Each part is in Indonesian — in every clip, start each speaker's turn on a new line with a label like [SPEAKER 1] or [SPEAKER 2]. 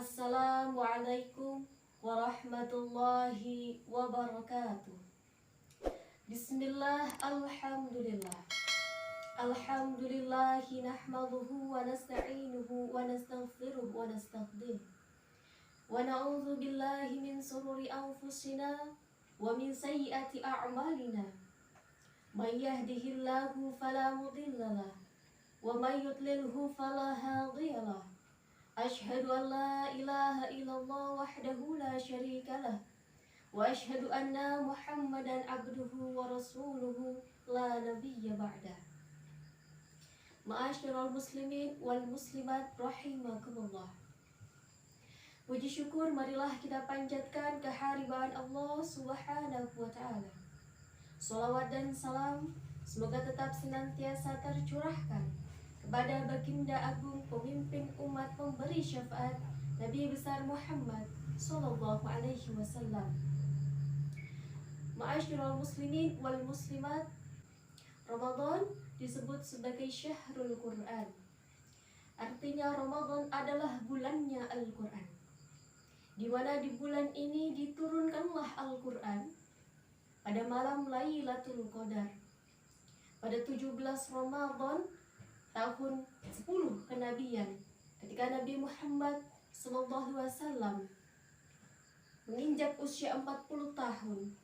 [SPEAKER 1] Assalamualaikum warahmatullahi wabarakatuh. Bismillah, alhamdulillah. Alhamdulillahi nahmaduhu wa nasta'inuhu wa nastaghfiruh wa nastahdiih. Wa na'udzu billahi min sururi anfusina wa min sayyiati a'malina. May yahdihillahu fala mudhillalah wa may yudlilhu fala hadiyalah. Asyhadu an la ilaha illallah wahdahu la syarikalah wa asyhadu anna Muhammadan abduhu wa rasuluhu la nabiyya ba'dah. Ma'asyiral muslimin wal muslimat rahimakumullah. Puji syukur marilah kita panjatkan kehadiran Allah Subhanahu wa taala. Shalawat dan salam semoga tetap senantiasa tercurahkan kepada baginda agung pemimpin umat pemberi syafaat Nabi besar Muhammad sallallahu alaihi wasallam. Ma'asyiral muslimin wal muslimat, Ramadan disebut sebagai syahrul Quran. Artinya Ramadan adalah bulannya Al-Quran, di mana di bulan ini diturunkanlah Al-Quran pada malam Lailatul Qadar pada 17 Ramadan tahun 10 kenabian, ketika Nabi Muhammad SAW menginjak usia 40 tahun.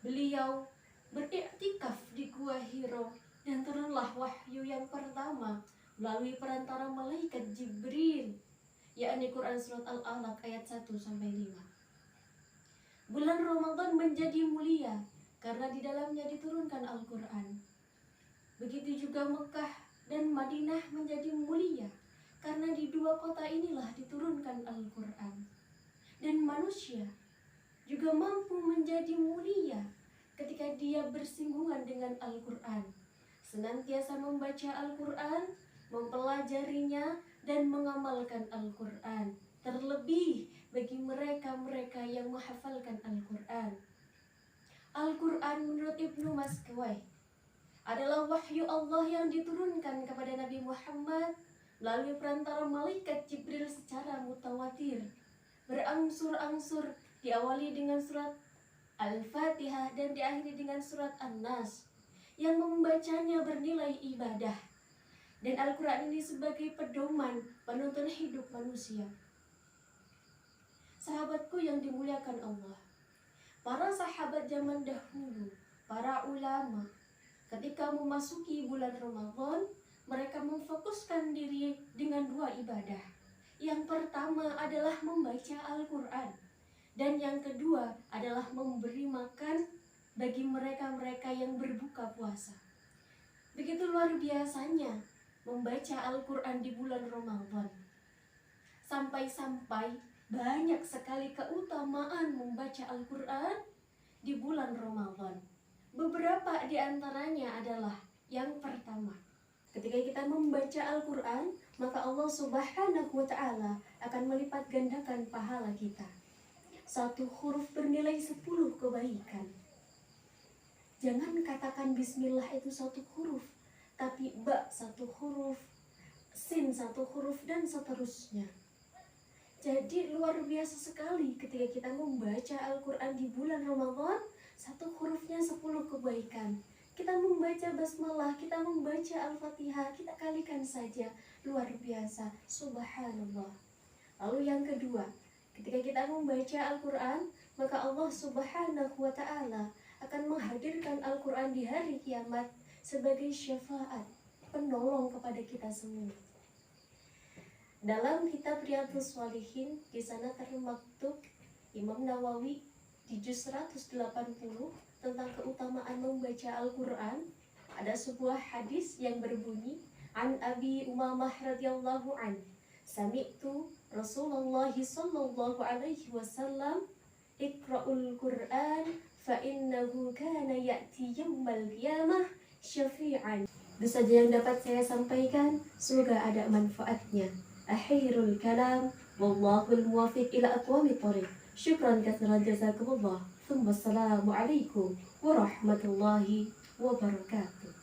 [SPEAKER 1] Beliau beriktikaf di Gua Hiro dan turunlah wahyu yang pertama melalui perantara malaikat Jibril, yakni Quran surat Al-Alaq ayat 1-5. Bulan Ramadan menjadi mulia karena di dalamnya diturunkan Al-Quran. Begitu juga Mekah dan Madinah menjadi mulia karena di dua kota inilah diturunkan Al-Quran. Dan manusia juga mampu menjadi mulia ketika dia bersinggungan dengan Al-Quran, senantiasa membaca Al-Quran, mempelajarinya dan mengamalkan Al-Quran. Terlebih bagi mereka-mereka yang menghafalkan Al-Quran. Al-Quran menurut Ibnu Maskwai adalah wahyu Allah yang diturunkan kepada Nabi Muhammad melalui perantara malaikat Jibril secara mutawatir, berangsur-angsur, diawali dengan surat Al-Fatihah dan diakhiri dengan surat An-Nas. Yang membacanya bernilai ibadah, dan Al-Quran ini sebagai pedoman penuntun hidup manusia. Sahabatku yang dimuliakan Allah, para sahabat zaman dahulu, para ulama, ketika memasuki bulan Ramadan, mereka memfokuskan diri dengan dua ibadah. Yang pertama adalah membaca Al-Quran, dan yang kedua adalah memberi makan bagi mereka-mereka yang berbuka puasa. Begitu luar biasanya membaca Al-Quran di bulan Ramadan. Sampai-sampai banyak sekali keutamaan membaca Al-Quran di bulan Ramadan. Beberapa di antaranya adalah yang pertama, ketika kita membaca Al-Quran, maka Allah Subhanahu wa ta'ala akan melipat gandakan pahala kita. Satu huruf bernilai 10 kebaikan. Jangan katakan bismillah itu satu huruf, tapi ba satu huruf, sin satu huruf, dan seterusnya. Jadi luar biasa sekali ketika kita membaca Al-Quran di bulan Ramadan. Satu hurufnya 10 kebaikan. Kita membaca basmalah, kita membaca Al-Fatihah, kita kalikan saja. Luar biasa, subhanallah. Lalu yang kedua, ketika kita membaca Al-Quran, maka Allah Subhanahu wa ta'ala akan menghadirkan Al-Quran di hari kiamat sebagai syafaat, penolong kepada kita semua. Dalam kitab Riyadhus Shalihin, di sana termaktub Imam Nawawi di juz 180 tentang keutamaan membaca Al-Quran. Ada sebuah hadis yang berbunyi, An Abi Umamah radhiyallahu an, sami'tu Rasulullah sallallahu alaihi wasallam iqra'ul Qur'an fa innahu kana ya'ti yawmal qiyamah syafi'an. Itu saja yang dapat saya sampaikan, semoga ada manfaatnya. Akhirul kalam, wallahul muwafiq ila aqwamit thoriq. Syukran katsiran jazakumullah. Wassalamualaikum warahmatullahi wabarakatuh.